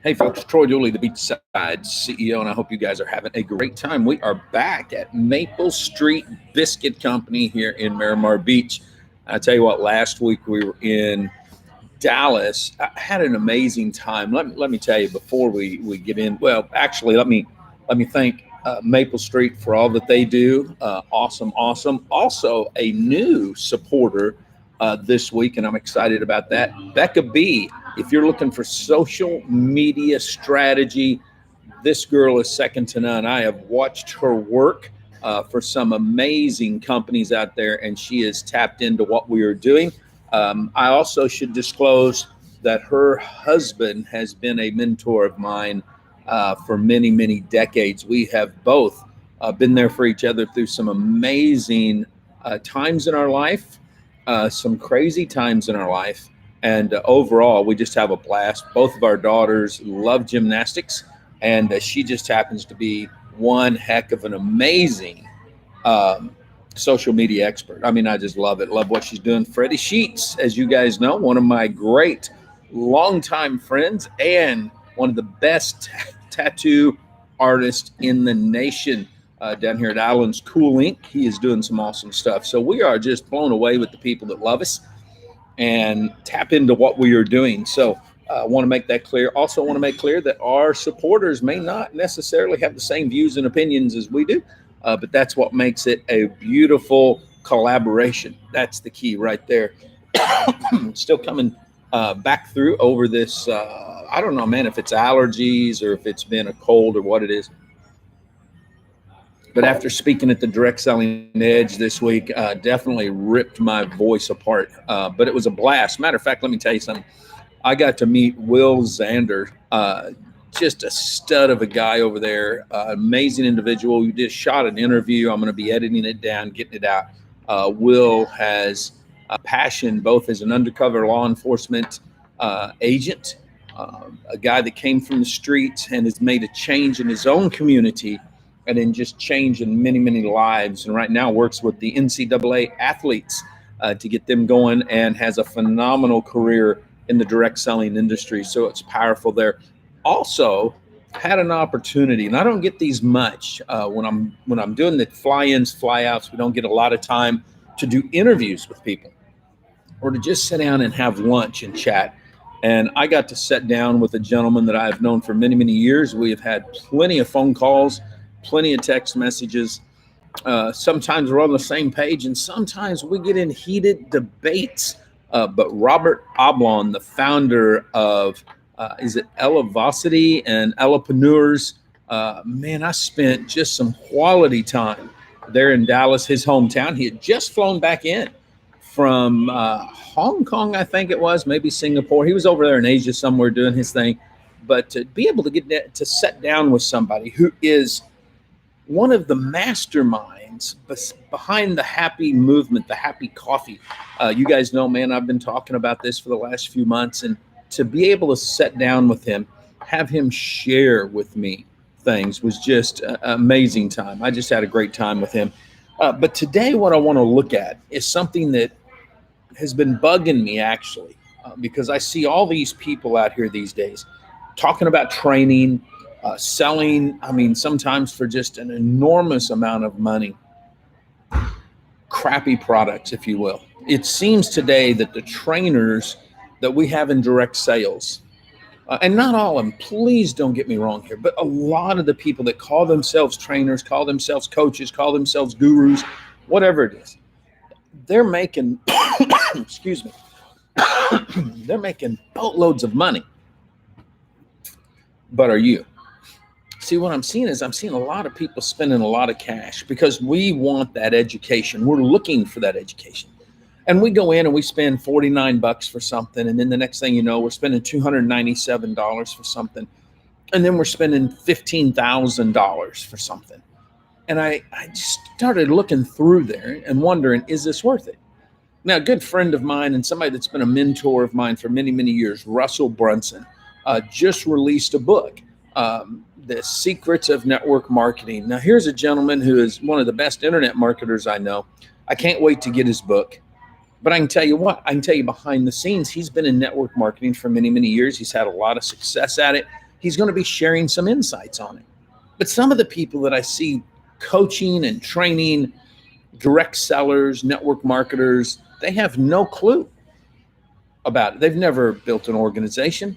Hey folks, Troy Dooley, the Beachside CEO, and I hope you guys are having a great time. We are back at Maple Street Biscuit Company here in Miramar Beach. I tell you what, last week we were in Dallas. I had an amazing time. Let me tell you before we get in. Well, actually, let me thank Maple Street for all that they do. Awesome, awesome. Also, a new supporter this week, and I'm excited about that. Becca B. If you're looking for social media strategy, this girl is second to none. I have watched her work for some amazing companies out there, and she has tapped into what we are doing. I also should disclose that her husband has been a mentor of mine for many, many decades. We have both been there for each other through some amazing times in our life, some crazy times in our life. And overall, we just have a blast. Both of our daughters love gymnastics, and she just happens to be one heck of an amazing um, social media expert. I mean, I just love it. Love what she's doing. Freddie Sheets, as you guys know, one of my great longtime friends and one of the best tattoo artists in the nation down here at Islands Cool Inc. He is doing some awesome stuff. So we are just blown away with the people that love us and tap into what we are doing. So I want to make that clear. Also, want to make clear that our supporters may not necessarily have the same views and opinions as we do, but that's what makes it a beautiful collaboration. That's the key right there. Still coming back through over this. I don't know, man, if it's allergies or if it's been a cold or what it is. But after speaking at the Direct Selling Edge this week, definitely ripped my voice apart. But it was a blast. Matter of fact, let me tell you something. I got to meet Will Zander, just a stud of a guy over there, amazing individual. We just shot an interview. I'm going to be editing it down, getting it out. Will has a passion both as an undercover law enforcement agent, a guy that came from the streets and has made a change in his own community and then just changing many, many lives. And right now works with the NCAA athletes to get them going and has a phenomenal career in the direct selling industry. So it's powerful there. Also had an opportunity, and I don't get these much when I'm doing the fly-ins, fly-outs. We don't get a lot of time to do interviews with people or to just sit down and have lunch and chat. And I got to sit down with a gentleman that I've known for many, many years. We have had plenty of phone calls, plenty of text messages. Sometimes we're on the same page, and sometimes we get in heated debates. But Robert Oblon, the founder of is it Elevosity and Elapreneurs, man, I spent just some quality time there in Dallas, his hometown. He had just flown back in from Hong Kong, I think it was, maybe Singapore. He was over there in Asia somewhere doing his thing. But to be able to get to sit down with somebody who is one of the masterminds behind the happy movement, the happy coffee. You guys know, man, I've been talking about this for the last few months, and to be able to sit down with him, have him share with me things was just an amazing time. I just had a great time with him. But today, what I want to look at is something that has been bugging me actually, because I see all these people out here these days talking about training, selling, I mean, sometimes for just an enormous amount of money, crappy products, if you will. It seems today that the trainers that we have in direct sales, and not all of them, please don't get me wrong here, but a lot of the people that call themselves trainers, call themselves coaches, call themselves gurus, whatever it is, they're making, excuse me, they're making boatloads of money. But are you? See, what I'm seeing is I'm seeing a lot of people spending a lot of cash because we want that education. We're looking for that education. And we go in and we spend $49 for something. And then the next thing you know, we're spending $297 for something. And then we're spending $15,000 for something. And I just started looking through there and wondering, is this worth it? Now, a good friend of mine and somebody that's been a mentor of mine for many, many years, Russell Brunson, just released a book, The Secrets of Network Marketing. Now, here's a gentleman who is one of the best internet marketers I know. I can't wait to get his book. But I can tell you behind the scenes, he's been in network marketing for many, many years. He's had a lot of success at it. he's going to be sharing some insights on it. But some of the people that I see coaching and training, direct sellers, network marketers, they have no clue about it. They've never built an organization.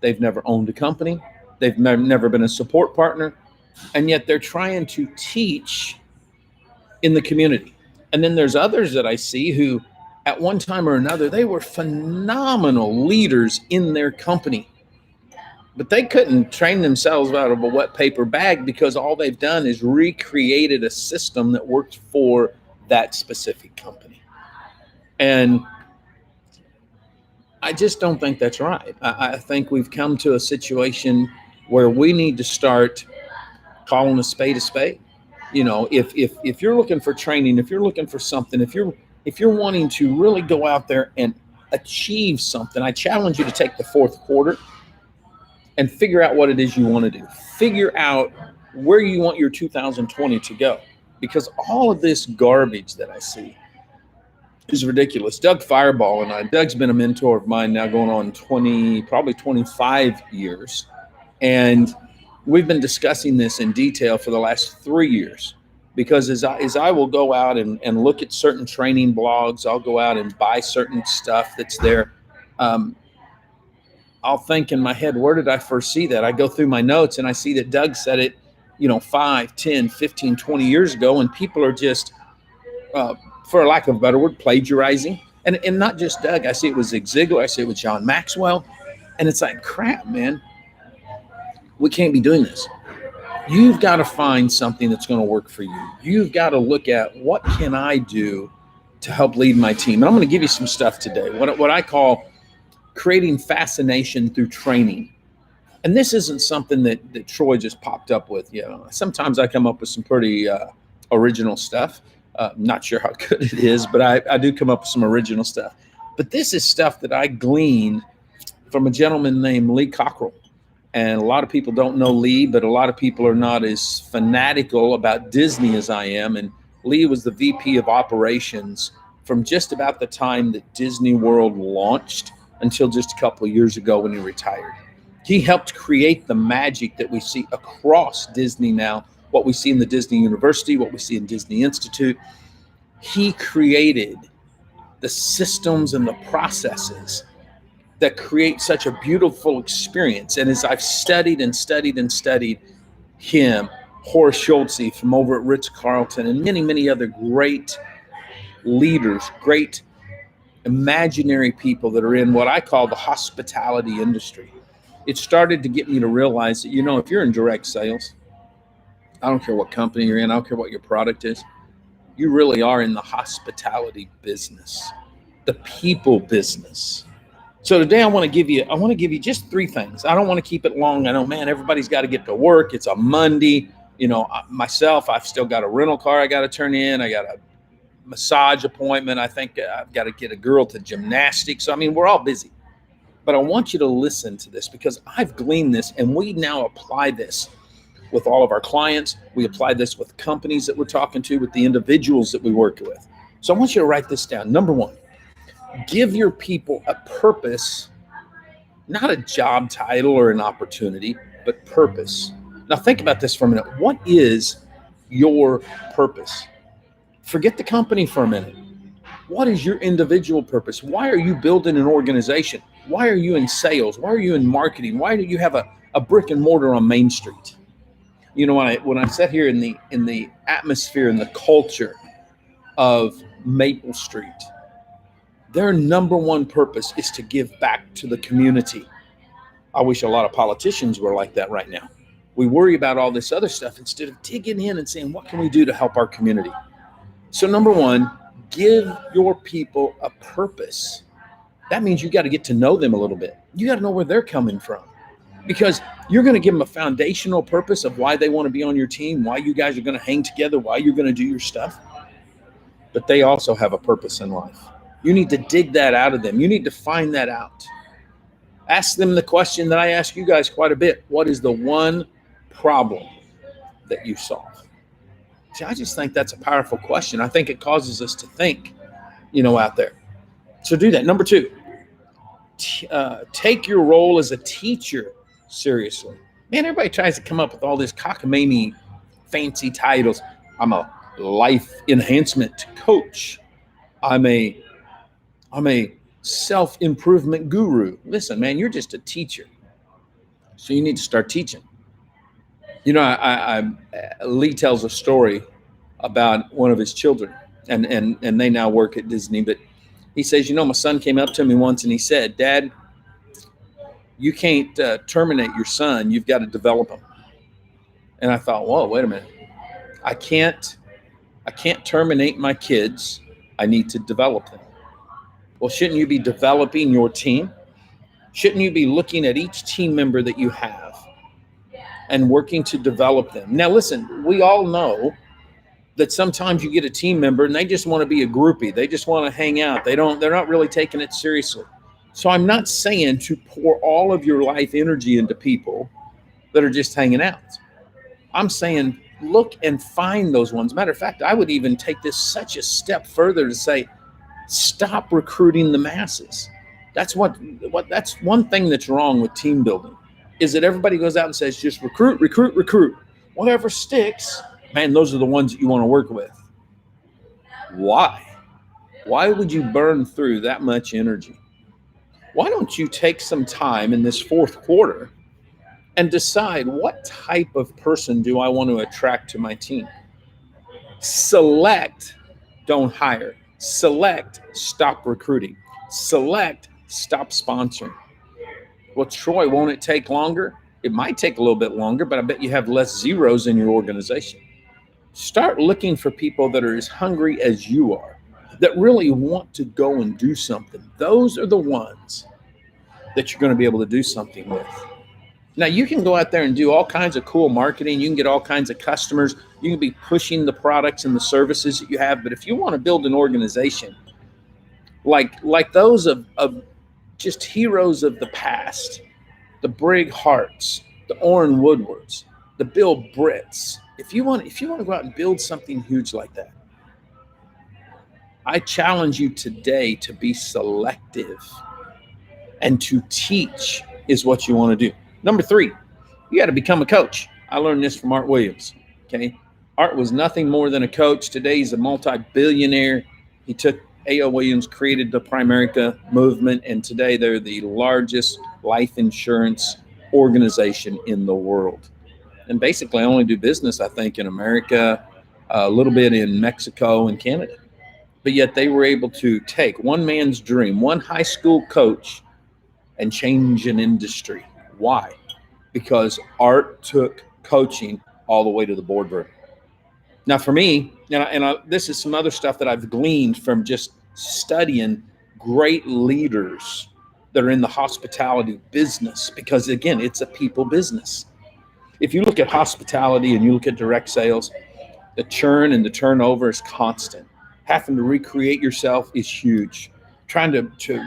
They've never owned a company. They've never been a support partner. And yet they're trying to teach in the community. And then there's others that I see who, at one time or another, they were phenomenal leaders in their company. But they couldn't train themselves out of a wet paper bag because all they've done is recreated a system that worked for that specific company. And I just don't think that's right. I think we've come to a situation where we need to start calling a spade a spade. You know, if you're looking for training, if you're looking for something, if you're wanting to really go out there and achieve something, I challenge you to take the fourth quarter and figure out what it is you want to do. Figure out where you want your 2020 to go. Because all of this garbage that I see is ridiculous. Doug Fireball and I, Doug's been a mentor of mine now going on probably 25 years. And we've been discussing this in detail for the last 3 years. Because as I will go out and look at certain training blogs, I'll go out and buy certain stuff that's there. I'll think in my head, where did I first see that? I go through my notes and I see that Doug said it, 5, 10, 15, 20 years ago, and people are just, for lack of a better word, plagiarizing. And not just Doug. I see it with Zig Ziglar. I see it with John Maxwell. And it's like, crap, man. We can't be doing this. You've got to find something that's going to work for you. You've got to look at, what can I do to help lead my team? And I'm going to give you some stuff today, what I call creating fascination through training. And this isn't something that Troy just popped up with. Sometimes I come up with some pretty original stuff. Not sure how good it is, but I do come up with some original stuff. But this is stuff that I gleaned from a gentleman named Lee Cockrell. And a lot of people don't know Lee, but a lot of people are not as fanatical about Disney as I am. And Lee was the VP of operations from just about the time that Disney World launched until just a couple of years ago when he retired. He helped create the magic that we see across Disney now, what we see in the Disney University, what we see in Disney Institute. He created the systems and the processes that create such a beautiful experience. And as I've studied and studied and studied him, Horace Schulze from over at Ritz-Carlton, and many, many other great leaders, great imaginary people that are in what I call the hospitality industry, it started to get me to realize that, if you're in direct sales, I don't care what company you're in, I don't care what your product is, you really are in the hospitality business, the people business. So today I want to give you just 3 things. I don't want to keep it long. I know, man, everybody's got to get to work. It's a Monday. Myself, I've still got a rental car I got to turn in. I got a massage appointment. I think I've got to get a girl to gymnastics. So, we're all busy. But I want you to listen to this because I've gleaned this, and we now apply this with all of our clients. We apply this with companies that we're talking to, with the individuals that we work with. So I want you to write this down. Number 1, give your people a purpose, not a job title or an opportunity, but purpose. Now think about this for a minute. What is your purpose? Forget the company for a minute. What is your individual purpose? Why are you building an organization? Why are you in sales? Why are you in marketing? Why do you have a brick and mortar on Main Street? When I sat here in the atmosphere and the culture of Maple Street, their number 1 purpose is to give back to the community. I wish a lot of politicians were like that right now. We worry about all this other stuff instead of digging in and saying, what can we do to help our community? So number 1, give your people a purpose. That means you got to get to know them a little bit. You got to know where they're coming from, because you're going to give them a foundational purpose of why they want to be on your team, why you guys are going to hang together, why you're going to do your stuff. But they also have a purpose in life. You need to dig that out of them. You need to find that out. Ask them the question that I ask you guys quite a bit. What is the one problem that you solve? See, I just think that's a powerful question. I think it causes us to think, out there. So do that. Number 2, take your role as a teacher seriously. Man, everybody tries to come up with all this cockamamie fancy titles. I'm a life enhancement coach. I'm a I'm a self-improvement guru. Listen, man, you're just a teacher. So you need to start teaching. Lee tells a story about one of his children, and they now work at Disney. But he says, my son came up to me once and he said, "Dad, you can't terminate your son. You've got to develop him." And I thought, whoa, wait a minute. I can't terminate my kids. I need to develop them. Well, shouldn't you be developing your team? Shouldn't you be looking at each team member that you have and working to develop them? Now, listen, we all know that sometimes you get a team member and they just want to be a groupie. They just want to hang out. They're not really taking it seriously. So I'm not saying to pour all of your life energy into people that are just hanging out. I'm saying look and find those ones. Matter of fact, I would even take this such a step further to say, stop recruiting the masses. That's that's one thing that's wrong with team building, is that everybody goes out and says, just recruit, recruit, recruit. Whatever sticks, man, those are the ones that you want to work with. Why? Why would you burn through that much energy? Why don't you take some time in this fourth quarter and decide, what type of person do I want to attract to my team? Select, don't hire. Select, stop recruiting. Select, stop sponsoring. Well, Troy, won't it take longer? It might take a little bit longer, but I bet you have less zeros in your organization. Start looking for people that are as hungry as you are, that really want to go and do something. Those are the ones that you're going to be able to do something with. Now, you can go out there and do all kinds of cool marketing. You can get all kinds of customers. You can be pushing the products and the services that you have. But if you want to build an organization like those of just heroes of the past, the Brig Harts, the Orrin Woodwards, the Bill Britts, if you want to go out and build something huge like that, I challenge you today to be selective, and to teach is what you want to do. Number 3, you got to become a coach. I learned this from Art Williams. Okay. Art was nothing more than a coach. Today he's a multi-billionaire. He took A.O. Williams, created the Primerica movement, and today they're the largest life insurance organization in the world. And basically, I only do business, I think, in America, a little bit in Mexico and Canada. But yet they were able to take one man's dream, one high school coach, and change an industry. Why? Because Art took coaching all the way to the boardroom. Now, for me, this is some other stuff that I've gleaned from just studying great leaders that are in the hospitality business, because, again, it's a people business. If you look at hospitality and you look at direct sales, the churn and the turnover is constant. Having to recreate yourself is huge. Trying to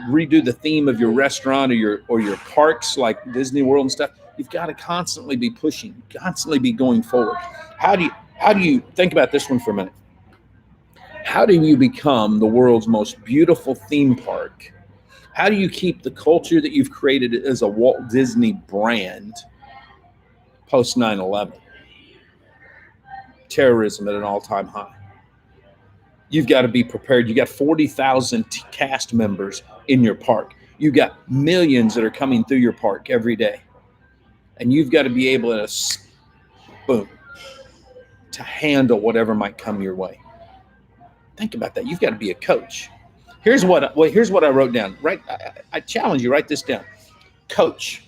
redo the theme of your restaurant or your parks like Disney World and stuff, you've got to constantly be pushing, constantly be going forward. How do you think about this one for a minute? How do you become the world's most beautiful theme park? How do you keep the culture that you've created as a Walt Disney brand post 9/11? Terrorism at an all-time high. You've got to be prepared. You got 40,000 cast members in your park. You got millions that are coming through your park every day. And you've got to be able to handle whatever might come your way. Think about that. You've got to be a coach. Here's what I wrote down. Right, I challenge you, write this down. Coach.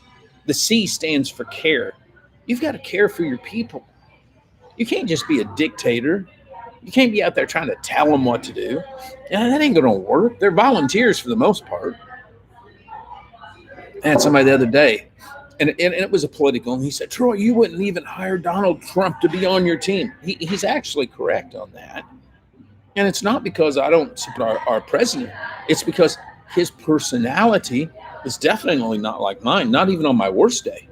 The C stands for care. You've got to care for your people. You can't just be a dictator. You can't be out there trying to tell them what to do. That ain't going to work. They're volunteers for the most part. I had somebody the other day, and it was a political, and he said, Troy, you wouldn't even hire Donald Trump to be on your team. He's actually correct on that. And it's not because I don't support our president. It's because his personality is definitely not like mine, not even on my worst day.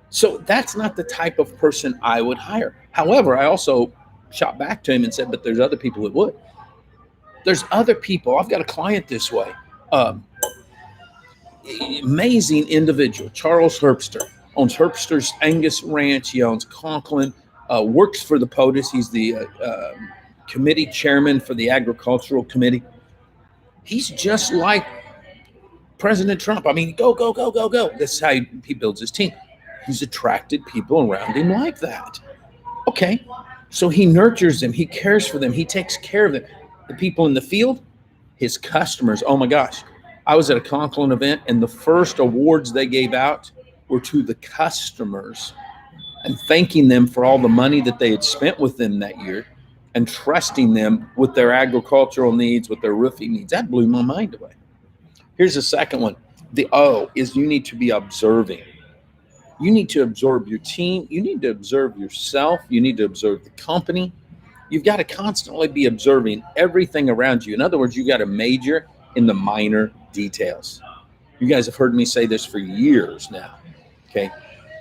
So that's not the type of person I would hire. However, I also shot back to him and said, but there's other people that would. There's other people. I've got a client this way. Amazing individual. Charles Herbster owns Herbster's Angus Ranch. He owns Conklin. Works for the POTUS. He's the committee chairman for the Agricultural Committee. He's just like President Trump. I mean, go, go, go, go, go. That's how he builds his team. He's attracted people around him like that. Okay. So he nurtures them. He cares for them. He takes care of them. The people in the field, his customers. Oh my gosh. I was at a Conklin event, and the first awards they gave out were to the customers and thanking them for all the money that they had spent with them that year and trusting them with their agricultural needs, with their roofing needs. That blew my mind away. Here's the second one. The O is you need to be observing. You need to observe your team. You need to observe yourself. You need to observe the company. You've got to constantly be observing everything around you. In other words, you've got to major in the minor details. You guys have heard me say this for years now. Okay.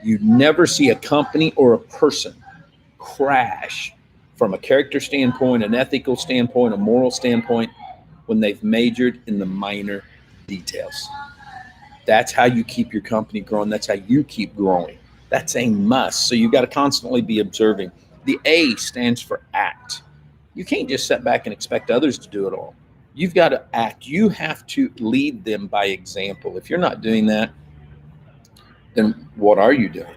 You never see a company or a person crash from a character standpoint, an ethical standpoint, a moral standpoint, when they've majored in the minor details. That's how you keep your company growing. That's how you keep growing. That's a must. So you've got to constantly be observing. The A stands for act. You can't just sit back and expect others to do it all. You've got to act. You have to lead them by example. If you're not doing that, then what are you doing?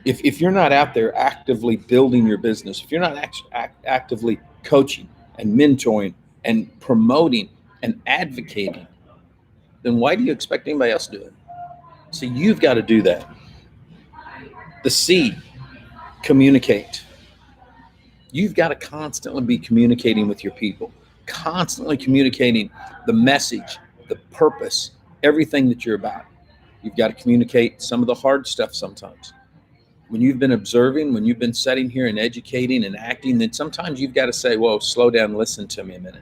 If you're not out there actively building your business, if you're not actively coaching and mentoring and promoting and advocating, then why do you expect anybody else to do it? So you've got to do that. The C, communicate. You've got to constantly be communicating with your people, constantly communicating the message, the purpose, everything that you're about. You've got to communicate some of the hard stuff sometimes. When you've been observing, when you've been sitting here and educating and acting, then sometimes you've got to say, whoa, slow down, listen to me a minute.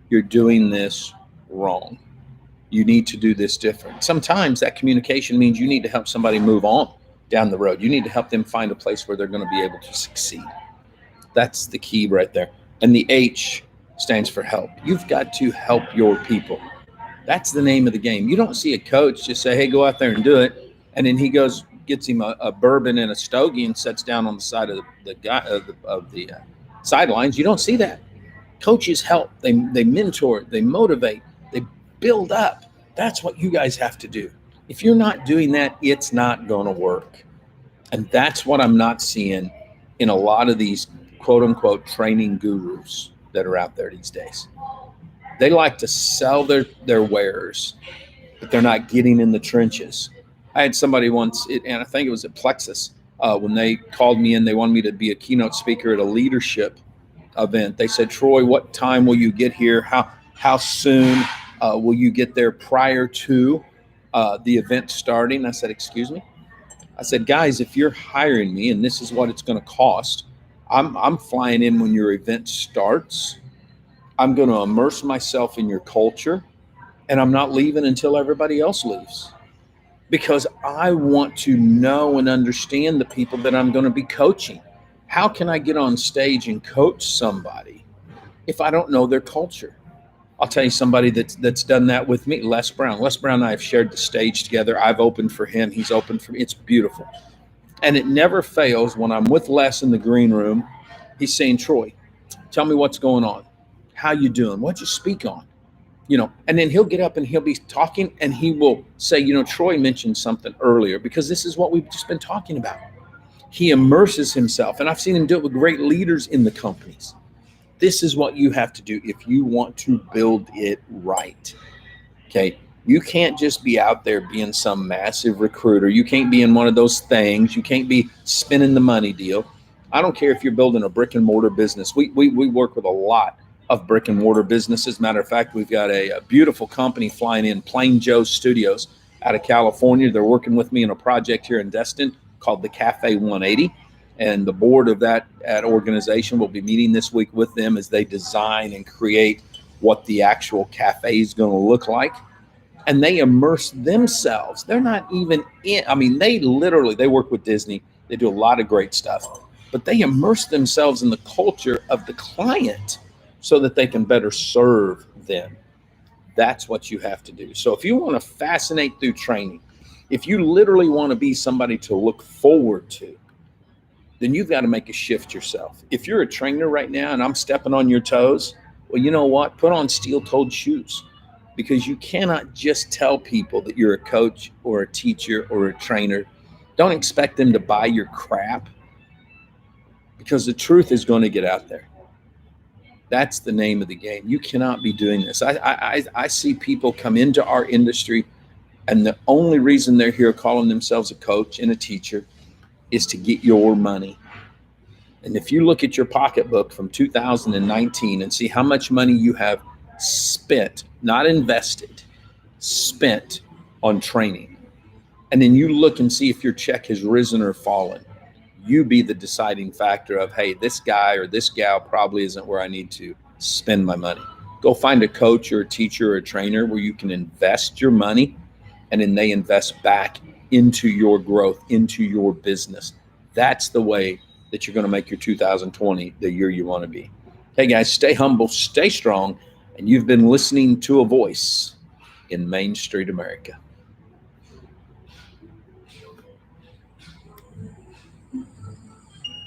You're doing this wrong. You need to do this different. Sometimes that communication means you need to help somebody move on down the road. You need to help them find a place where they're going to be able to succeed. That's the key right there. And the H stands for help. You've got to help your people. That's the name of the game. You don't see a coach just say, hey, go out there and do it. And then he goes, gets him a bourbon and a stogie and sits down on the side of the sidelines. You don't see that. Coaches help. They mentor. They motivate. They build up. That's what you guys have to do. If you're not doing that, it's not going to work. And that's what I'm not seeing in a lot of these quote unquote training gurus that are out there these days. They like to sell their wares, but they're not getting in the trenches. I had somebody once, and I think it was at Plexus, when they called me in, they wanted me to be a keynote speaker at a leadership event. They said, Troy, what time will you get here? How soon will you get there prior to the event starting? I said, excuse me? I said, guys, if you're hiring me and this is what it's going to cost, I'm flying in when your event starts. I'm going to immerse myself in your culture, and I'm not leaving until everybody else leaves, because I want to know and understand the people that I'm going to be coaching. How can I get on stage and coach somebody if I don't know their culture? I'll tell you somebody that's done that with me, Les Brown. Les Brown and I have shared the stage together. I've opened for him. He's opened for me. It's beautiful. And it never fails when I'm with Les in the green room. He's saying, Troy, tell me what's going on. How you doing? What'd you speak on? And then he'll get up and he'll be talking and he will say, Troy mentioned something earlier, because this is what we've just been talking about. He immerses himself, and I've seen him do it with great leaders in the companies. This is what you have to do if you want to build it right. Okay. You can't just be out there being some massive recruiter. You can't be in one of those things. You can't be spinning the money deal. I don't care if you're building a brick and mortar business. We work with a lot of brick and mortar businesses. Matter of fact, we've got a beautiful company flying in, Plain Joe's Studios out of California. They're working with me in a project here in Destin called the Cafe 180. And the board of that organization will be meeting this week with them as they design and create what the actual cafe is going to look like. And they immerse themselves. They're not even in, they work with Disney. They do a lot of great stuff, but they immerse themselves in the culture of the client so that they can better serve them. That's what you have to do. So if you want to fascinate through training, if you literally want to be somebody to look forward to, then you've got to make a shift yourself. If you're a trainer right now and I'm stepping on your toes, well, you know what? Put on steel-toed shoes, because you cannot just tell people that you're a coach or a teacher or a trainer. Don't expect them to buy your crap, because the truth is going to get out there. That's the name of the game. You cannot be doing this. I see people come into our industry, and the only reason they're here calling themselves a coach and a teacher is to get your money. And if you look at your pocketbook from 2019 and see how much money you have spent, not invested, spent on training, and then you look and see if your check has risen or fallen, you be the deciding factor of, hey, this guy or this gal probably isn't where I need to spend my money. Go find a coach or a teacher or a trainer where you can invest your money, and then they invest back into your growth, into your business. That's the way that you're going to make your 2020 the year you want to be. Hey guys, stay humble, stay strong, and you've been listening to a voice in Main Street America.